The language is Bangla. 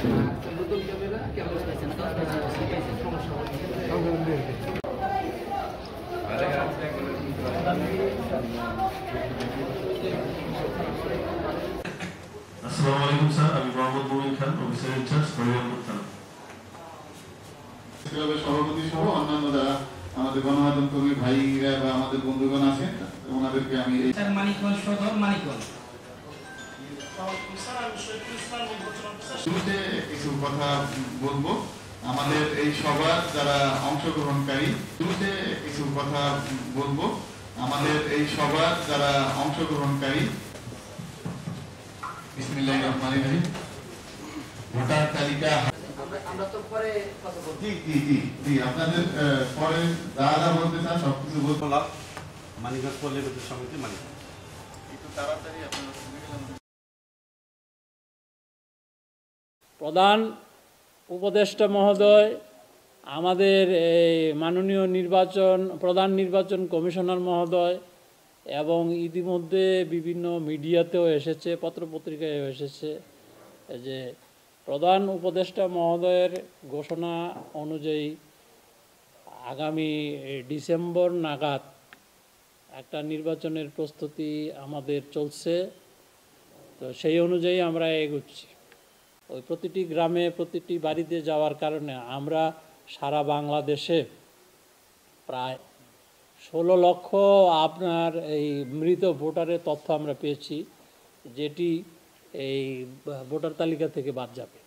আসসালামু আলাইকুম স্যার, আমি মোহাম্মদ মুমিন খান, অফিসার ইনচার্জ হরিরামপুর থানা। ক্লাবের সভাপতি সহ অন্যান্য যারা আমাদের গণমাধ্যম কর্মী ভাইরা বা আমাদের বন্ধুগণ আছেন ওনাদেরকে আমি মানিকগঞ্জ সদর মানিকগঞ্জ শুরুতে কিছু কথা বলবো। আমাদের এই সভার যারা অংশগ্রহণকারী বিসমিল্লাহির রহমানির রহিম। ভোটার তালিকা আমরা তো পরে কথা বলবো। জি আপনাদের পরে যা বলতে চান সবকিছু বলবো। মানিকগঞ্জ পল্লী বিদ্যুৎ সমিতি মানিকগঞ্জ। একটু তাড়াতাড়ি আপনারা প্রধান উপদেষ্টা মহোদয়, আমাদের এই মাননীয় প্রধান নির্বাচন কমিশনার মহোদয় এবং ইতিমধ্যে বিভিন্ন মিডিয়াতেও এসেছে, পত্রপত্রিকায়ও এসেছে যে প্রধান উপদেষ্টা মহোদয়ের ঘোষণা অনুযায়ী আগামী ডিসেম্বর নাগাদ একটা নির্বাচনের প্রস্তুতি আমাদের চলছে। তো সেই অনুযায়ী আমরা এগোচ্ছি। ওই প্রতিটি গ্রামে প্রতিটি বাড়িতে যাওয়ার কারণে আমরা সারা বাংলাদেশে প্রায় 16 লক্ষ আপনার এই মৃত ভোটারের তথ্য আমরা পেয়েছি, যেটি এই ভোটার তালিকা থেকে বাদ যাবে।